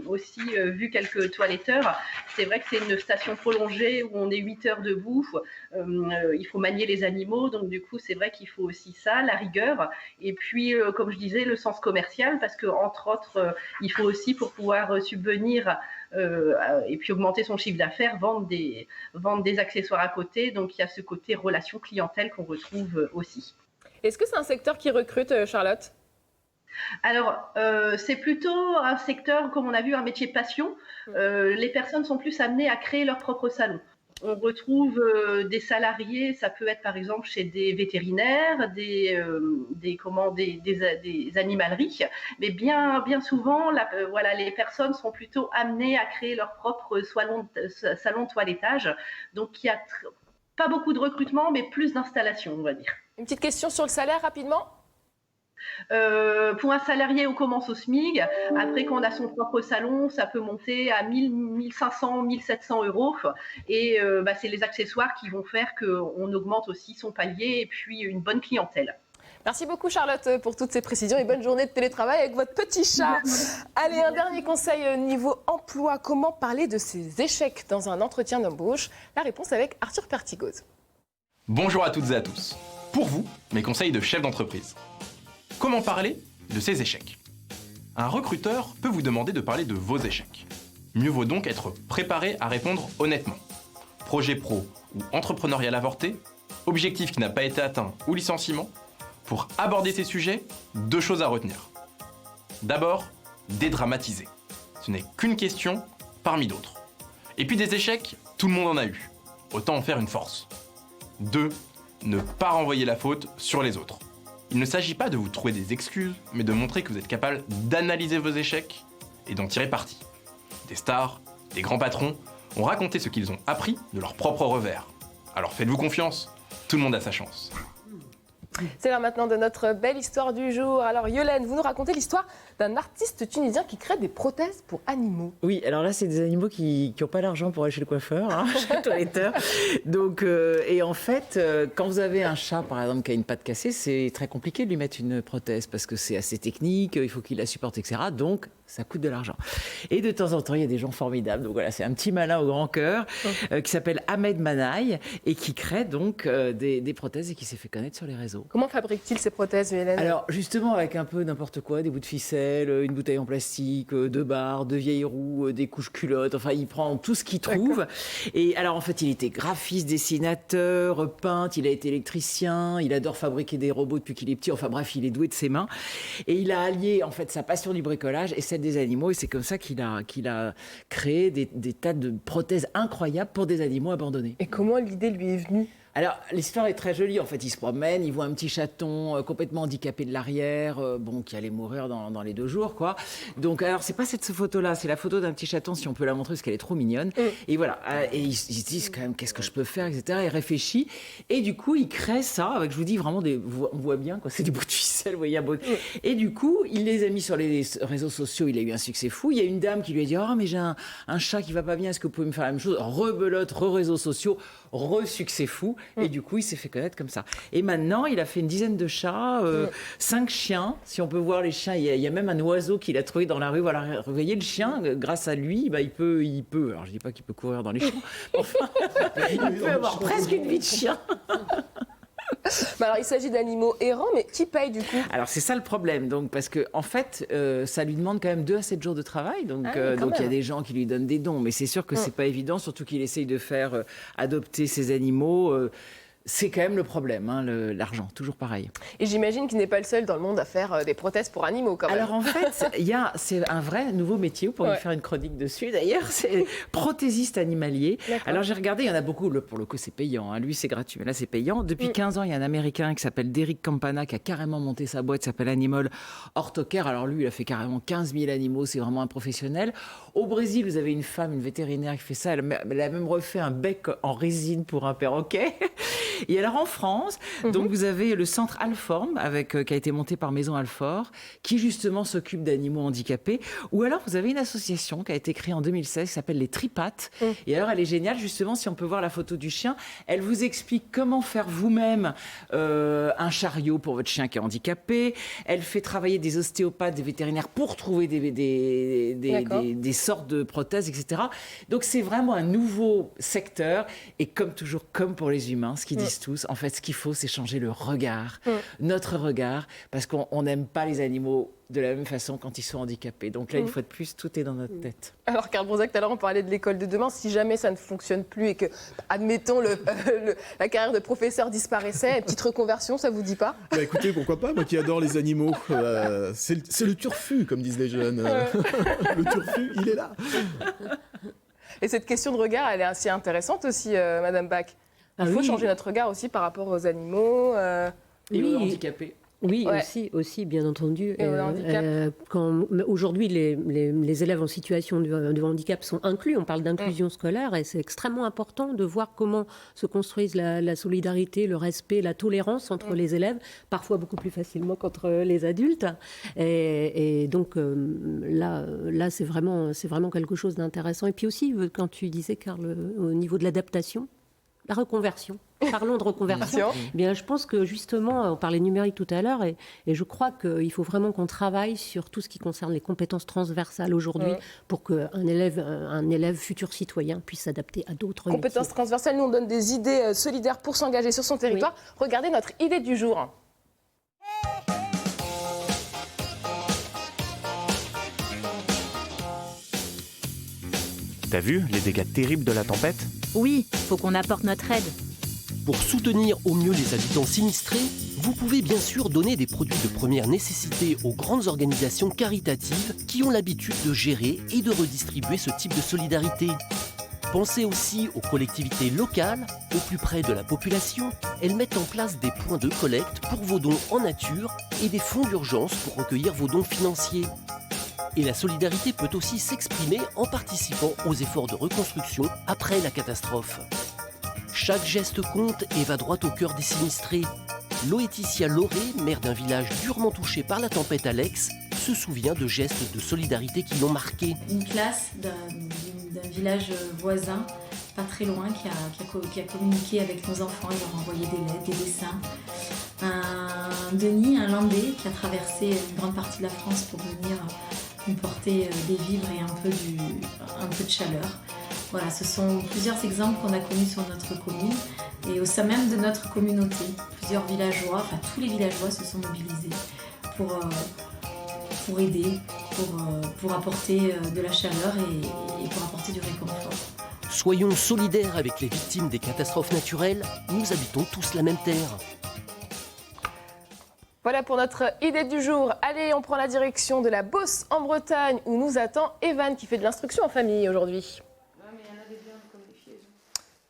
Speaker 16: aussi vu quelques toiletteurs. C'est vrai que c'est une station prolongée où on est 8 heures debout. Il faut manier les animaux, donc du coup c'est vrai qu'il faut aussi ça, la rigueur. Et puis comme je disais, le sens commercial, parce que entre autres, il faut aussi pour pouvoir subvenir et puis augmenter son chiffre d'affaires, vendre des accessoires à côté. Donc il y a ce côté relation clientèle qu'on retrouve aussi.
Speaker 1: Est-ce que c'est un secteur qui recrute, Charlotte ?
Speaker 16: Alors, c'est plutôt un secteur, comme on a vu, un métier passion. Les personnes sont plus amenées à créer leur propre salon. On retrouve des salariés, ça peut être par exemple chez des vétérinaires, des animaleries, mais bien souvent, les personnes sont plutôt amenées à créer leur propre salon de toilettage. Donc, il n'y a pas beaucoup de recrutement, mais plus d'installation, on va dire.
Speaker 1: Une petite question sur le salaire rapidement ?
Speaker 16: Pour un salarié, on commence au SMIC. Après, quand on a son propre salon, ça peut monter à 1000, 1500, 1700 euros. Et c'est les accessoires qui vont faire qu'on augmente aussi son palier et puis une bonne clientèle.
Speaker 1: Merci beaucoup Charlotte pour toutes ces précisions et bonne journée de télétravail avec votre petit chat. Allez, un dernier conseil niveau emploi. Comment parler de ses échecs dans un entretien d'embauche ? La réponse avec Arthur Pertigoz.
Speaker 17: Bonjour à toutes et à tous. Pour vous, mes conseils de chef d'entreprise. Comment parler de ses échecs ? Un recruteur peut vous demander de parler de vos échecs. Mieux vaut donc être préparé à répondre honnêtement. Projet pro ou entrepreneurial avorté, objectif qui n'a pas été atteint ou licenciement. Pour aborder ces sujets, 2 choses à retenir. D'abord, dédramatiser. Ce n'est qu'une question parmi d'autres. Et puis des échecs, tout le monde en a eu. Autant en faire une force. 2, ne pas renvoyer la faute sur les autres. Il ne s'agit pas de vous trouver des excuses, mais de montrer que vous êtes capable d'analyser vos échecs et d'en tirer parti. Des stars, des grands patrons ont raconté ce qu'ils ont appris de leur propre revers. Alors faites-vous confiance, tout le monde a sa chance.
Speaker 1: C'est l'heure maintenant de notre belle histoire du jour. Alors Yolène, vous nous racontez l'histoire d'un artiste tunisien qui crée des prothèses pour animaux.
Speaker 6: Oui, alors là, c'est des animaux qui n'ont pas l'argent pour aller chez le coiffeur, chez le toiletteur. Donc, et en fait, quand vous avez un chat, par exemple, qui a une patte cassée, c'est très compliqué de lui mettre une prothèse parce que c'est assez technique, il faut qu'il la supporte, etc. Donc, ça coûte de l'argent. Et de temps en temps, il y a des gens formidables. Donc voilà, c'est un petit malin au grand cœur qui s'appelle Ahmed Manaï et qui crée donc des prothèses et qui s'est fait connaître sur les réseaux.
Speaker 1: Comment fabrique-t-il ces prothèses, Hélène ?
Speaker 6: Alors, justement, avec un peu n'importe quoi, des bouts de ficelle, une bouteille en plastique, 2 barres, 2 vieilles roues, des couches culottes, enfin, il prend tout ce qu'il trouve. Et alors, en fait, il était graphiste, dessinateur, peintre, il a été électricien, il adore fabriquer des robots depuis qu'il est petit, enfin bref, il est doué de ses mains. Et il a allié, en fait, sa passion du bricolage et celle des animaux, et c'est comme ça qu'il a créé des tas de prothèses incroyables pour des animaux abandonnés.
Speaker 1: Et comment l'idée lui est venue ?
Speaker 6: Alors, l'histoire est très jolie. En fait, il se promène, il voit un petit chaton complètement handicapé de l'arrière, qui allait mourir dans les 2 jours, quoi. Donc, alors, c'est pas cette photo-là, c'est la photo d'un petit chaton, si on peut la montrer, parce qu'elle est trop mignonne. Et voilà. Et il se dit, quand même, qu'est-ce que je peux faire, etc. Il réfléchit. Et du coup, il crée ça, avec, je vous dis, vraiment, on voit bien, quoi. C'est des bouts de ficelle, vous voyez. Et du coup, il les a mis sur les réseaux sociaux. Il a eu un succès fou. Il y a une dame qui lui a dit, mais j'ai un chat qui va pas bien, est-ce que vous pouvez me faire la même chose ? Rebelote, réseaux sociaux, succès fou. Et du coup, il s'est fait connaître comme ça. Et maintenant, il a fait une dizaine de chats, 5 chiens. Si on peut voir les chiens, il y a même un oiseau qu'il a trouvé dans la rue. Voilà, vous voyez le chien, grâce à lui, il peut. Alors, je dis pas qu'il peut courir dans les champs. Enfin, il peut avoir presque une vie de chien.
Speaker 1: Bah alors, il s'agit d'animaux errants, mais qui paye du coup?
Speaker 6: Alors c'est ça le problème, donc, parce que en fait, ça lui demande quand même 2 à 7 jours de travail, donc
Speaker 1: quand
Speaker 6: il y a
Speaker 1: même.
Speaker 6: des gens qui lui donnent des dons, mais c'est sûr que c'est pas évident, surtout qu'il essaye de faire adopter ces animaux. C'est quand même le problème, hein, l'argent, toujours pareil.
Speaker 1: Et j'imagine qu'il n'est pas le seul dans le monde à faire des prothèses pour animaux quand même.
Speaker 6: Alors en fait, c'est un vrai nouveau métier, vous pourriez faire une chronique dessus d'ailleurs, c'est prothésiste animalier. Alors j'ai regardé, il y en a beaucoup, pour le coup c'est payant, hein. Lui c'est gratuit, mais là c'est payant. Depuis 15 ans, il y a un Américain qui s'appelle Derek Campana qui a carrément monté sa boîte, qui s'appelle Animal Orthocare. Alors lui, il a fait carrément 15 000 animaux, c'est vraiment un professionnel. Au Brésil, vous avez une femme, une vétérinaire qui fait ça, elle a même refait un bec en résine pour un perroquet. Et alors en France, donc vous avez le centre Alform, qui a été monté par Maison Alfort, qui justement s'occupe d'animaux handicapés. Ou alors vous avez une association qui a été créée en 2016 qui s'appelle les Tripattes. Et alors elle est géniale, justement, si on peut voir la photo du chien, elle vous explique comment faire vous-même un chariot pour votre chien qui est handicapé. Elle fait travailler des ostéopathes, des vétérinaires pour trouver des sortes de prothèses, etc. Donc c'est vraiment un nouveau secteur. Et comme toujours, comme pour les humains, ce qu'ils disent tous, en fait, ce qu'il faut, c'est changer le regard, notre regard, parce qu'on n'aime pas les animaux de la même façon quand ils sont handicapés. Donc là, une fois de plus, tout est dans notre tête.
Speaker 1: Alors, Karl Bronzac, tout à l'heure, on parlait de l'école de demain. Si jamais ça ne fonctionne plus et que, admettons, la carrière de professeur disparaissait, petite reconversion, ça vous dit pas?
Speaker 10: Bah écoutez, pourquoi pas, moi qui adore les animaux. C'est le turfu, comme disent les jeunes. Le turfu, il est là.
Speaker 1: Et cette question de regard, elle est assez intéressante aussi, Madame Bach. Il faut changer notre regard aussi par rapport aux animaux
Speaker 6: et aux handicapés.
Speaker 12: Oui, aussi, bien entendu. Aujourd'hui, les élèves en situation de handicap sont inclus. On parle d'inclusion scolaire et c'est extrêmement important de voir comment se construisent la solidarité, le respect, la tolérance entre les élèves, parfois beaucoup plus facilement qu'entre les adultes. Et donc là, c'est vraiment quelque chose d'intéressant. Et puis aussi, quand tu disais, Karl, au niveau de l'adaptation, la reconversion. Parlons de reconversion. Bien, je pense que justement, on parlait numérique tout à l'heure, et je crois qu'il faut vraiment qu'on travaille sur tout ce qui concerne les compétences transversales aujourd'hui pour qu'un élève futur citoyen puisse s'adapter à d'autres
Speaker 1: compétences
Speaker 12: métiers.
Speaker 1: transversales, nous on donne des idées solidaires pour s'engager sur son territoire. Regardez notre idée du jour.
Speaker 18: T'as vu les dégâts terribles de la tempête?
Speaker 8: Oui, faut qu'on apporte notre aide.
Speaker 9: Pour soutenir au mieux les habitants sinistrés, vous pouvez bien sûr donner des produits de première nécessité aux grandes organisations caritatives qui ont l'habitude de gérer et de redistribuer ce type de solidarité. Pensez aussi aux collectivités locales, au plus près de la population. Elles mettent en place des points de collecte pour vos dons en nature et des fonds d'urgence pour recueillir vos dons financiers. Et la solidarité peut aussi s'exprimer en participant aux efforts de reconstruction après la catastrophe. Chaque geste compte et va droit au cœur des sinistrés. Loétitia Lauré, maire d'un village durement touché par la tempête Alex, se souvient de gestes de solidarité qui l'ont marqué.
Speaker 19: Une classe d'un village voisin, pas très loin, qui a communiqué avec nos enfants, ils leur ont envoyé des lettres, des dessins. Denis, un Landais, qui a traversé une grande partie de la France pour venir nous porter des vivres et un peu de chaleur. Voilà, ce sont plusieurs exemples qu'on a connus sur notre commune et au sein même de notre communauté. Plusieurs villageois, enfin tous les villageois se sont mobilisés pour aider, pour apporter de la chaleur et pour apporter du réconfort.
Speaker 9: Soyons solidaires avec les victimes des catastrophes naturelles, nous habitons tous la même terre.
Speaker 1: Voilà pour notre idée du jour. Allez, on prend la direction de la Beauce en Bretagne où nous attend Evan qui fait de l'instruction en famille aujourd'hui.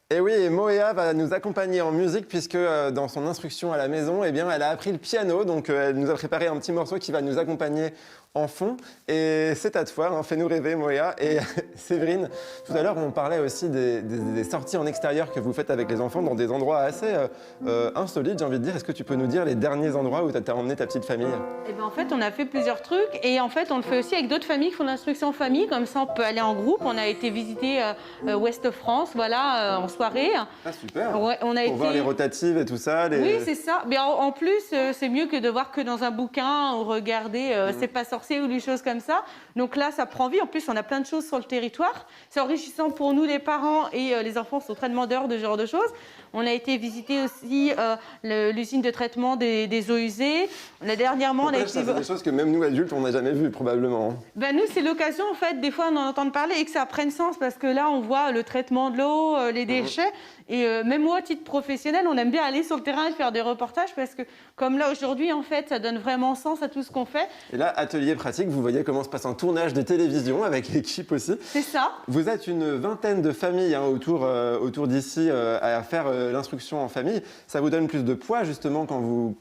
Speaker 2: Et oui, Moéa va nous accompagner en musique puisque dans son instruction à la maison, eh bien, elle a appris le piano. Donc elle nous a préparé un petit morceau qui va nous accompagner en fond. Et c'est à toi, hein, fais-nous rêver Moéa. Et Séverine, tout à l'heure on parlait aussi des sorties en extérieur que vous faites avec les enfants dans des endroits assez insolites, j'ai envie de dire. Est-ce que tu peux nous dire les derniers endroits où tu as emmené ta petite famille?
Speaker 3: Eh ben, en fait, on a fait plusieurs trucs et en fait, on le fait aussi avec d'autres familles qui font de l'instruction en famille. Comme ça, on peut aller en groupe. On a été visiter Ouest France, voilà, en soirée.
Speaker 2: Ah, super.
Speaker 3: Ouais, on a
Speaker 2: Pour voir les rotatives et tout ça.
Speaker 3: Oui, c'est ça. Mais en plus, c'est mieux que de voir que dans un bouquin ou regarder C'est pas sorcier forcés ou des choses comme ça. Donc là, ça prend vie. En plus, on a plein de choses sur le territoire. C'est enrichissant pour nous, les parents, et les enfants sont très demandeurs de ce genre de choses. On a été visiter aussi l'usine de traitement des eaux usées. Dernièrement,
Speaker 2: Ça, c'est des choses que même nous, adultes, on n'a jamais vues, probablement.
Speaker 3: Ben, nous, c'est l'occasion, en fait, des fois, on en entend parler et que ça prenne sens, parce que là, on voit le traitement de l'eau, les déchets. Et même moi, à titre professionnel, on aime bien aller sur le terrain et faire des reportages, parce que comme là, aujourd'hui, en fait, ça donne vraiment sens à tout ce qu'on fait.
Speaker 2: Et là, atelier pratique, vous voyez comment se passe un tournage de télévision avec l'équipe aussi.
Speaker 3: C'est ça.
Speaker 2: Vous êtes une vingtaine de familles autour d'ici à faire l'instruction en famille. Ça vous donne plus de poids, justement, quand vous...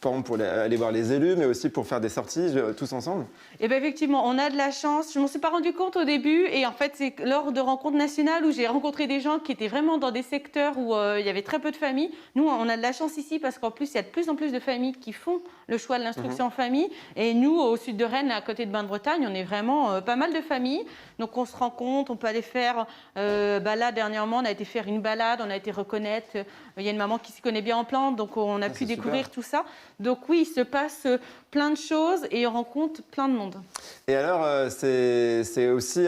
Speaker 2: Par exemple, pour aller voir les élus, mais aussi pour faire des sorties tous ensemble?
Speaker 3: Eh bien, effectivement, on a de la chance. Je ne m'en suis pas rendu compte au début. Et en fait, c'est lors de rencontres nationales où j'ai rencontré des gens qui étaient vraiment dans des secteurs où il y avait très peu de familles. Nous, on a de la chance ici parce qu'en plus, il y a de plus en plus de familles qui font le choix de l'instruction en famille. Et nous, au sud de Rennes, à côté de Bain-de-Bretagne, on est vraiment pas mal de familles. Donc, on se rencontre, on peut aller faire... là, dernièrement, on a été faire une balade, on a été reconnaître. Il y a une maman qui s'y connaît bien en plantes, donc on a pu découvrir tout ça. Donc oui, il se passe plein de choses et on rencontre plein de monde.
Speaker 2: Et alors, c'est aussi...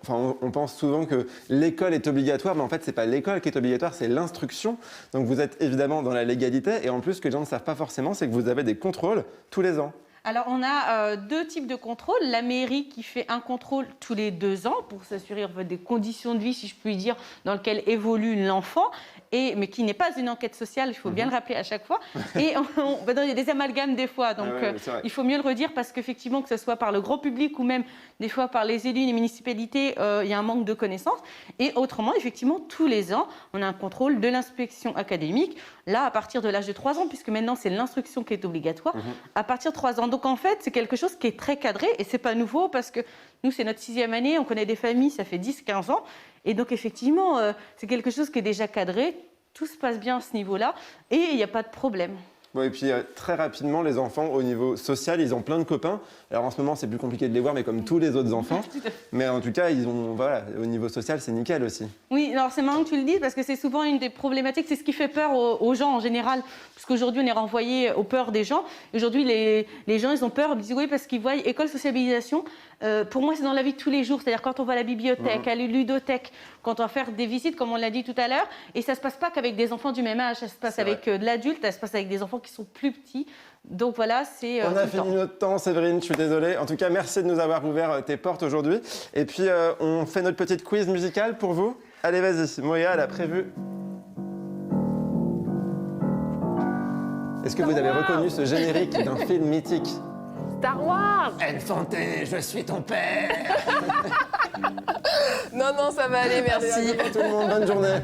Speaker 2: on pense souvent que l'école est obligatoire, mais en fait, ce n'est pas l'école qui est obligatoire, c'est l'instruction. Donc vous êtes évidemment dans la légalité. Et en plus, ce que les gens ne savent pas forcément, c'est que vous avez des contrôles tous les ans.
Speaker 3: Alors, on a deux types de contrôles. La mairie qui fait un contrôle tous les 2 ans pour s'assurer des conditions de vie, si je puis dire, dans lesquelles évolue l'enfant, mais qui n'est pas une enquête sociale, il faut bien le rappeler à chaque fois. Et il y a des amalgames des fois, donc il faut mieux le redire parce qu'effectivement, que ce soit par le grand public ou même des fois par les élus, les municipalités, il y a un manque de connaissances. Et autrement, effectivement, tous les ans, on a un contrôle de l'inspection académique, là, à partir de l'âge de 3 ans, puisque maintenant, c'est l'instruction qui est obligatoire, à partir de 3 ans. Donc en fait, c'est quelque chose qui est très cadré et c'est pas nouveau parce que nous, c'est notre 6e année, on connaît des familles, ça fait 10-15 ans. Et donc effectivement, c'est quelque chose qui est déjà cadré, tout se passe bien à ce niveau-là et il n'y a pas de problème.
Speaker 2: Bon, et puis très rapidement, les enfants, au niveau social, ils ont plein de copains. Alors en ce moment, c'est plus compliqué de les voir, mais comme tous les autres enfants. Mais en tout cas, au niveau social, c'est nickel aussi.
Speaker 3: Oui, alors c'est marrant que tu le dises parce que c'est souvent une des problématiques, c'est ce qui fait peur aux gens en général. Parce qu'aujourd'hui, on est renvoyé aux peurs des gens. Aujourd'hui, les gens, ils ont peur, ils disent oui, parce qu'ils voient école sociabilisation. Pour moi, c'est dans la vie de tous les jours. C'est-à-dire quand on va à la bibliothèque, à la ludothèque, quand on va faire des visites, comme on l'a dit tout à l'heure. Et ça ne se passe pas qu'avec des enfants du même âge, ça se passe avec de l'adulte, ça se passe avec des enfants qui sont plus petits. Donc voilà, c'est...
Speaker 2: On a fini notre temps, Séverine, je suis désolée. En tout cas, merci de nous avoir ouvert tes portes aujourd'hui. Et puis, on fait notre petite quiz musicale pour vous. Allez, vas-y, Moya, elle a prévu... Est-ce que vous avez reconnu ce générique d'un film mythique?
Speaker 1: Star Wars.
Speaker 2: Enfanté, je suis ton père.
Speaker 1: Non, ça va aller, merci.
Speaker 2: Allez, à tout le monde, bonne journée.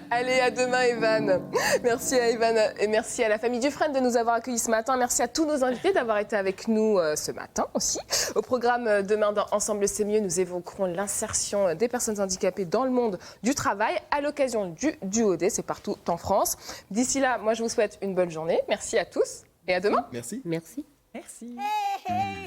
Speaker 1: Allez, à demain, Evan. Merci à Evan et merci à la famille Dufresne de nous avoir accueillis ce matin. Merci à tous nos invités d'avoir été avec nous ce matin aussi. Au programme demain dans Ensemble c'est mieux, nous évoquerons l'insertion des personnes handicapées dans le monde du travail à l'occasion du Duodé, c'est partout en France. D'ici là, moi je vous souhaite une bonne journée. Merci à tous et à demain.
Speaker 10: Merci.
Speaker 12: Merci.
Speaker 1: Merci.
Speaker 13: Hey, hey.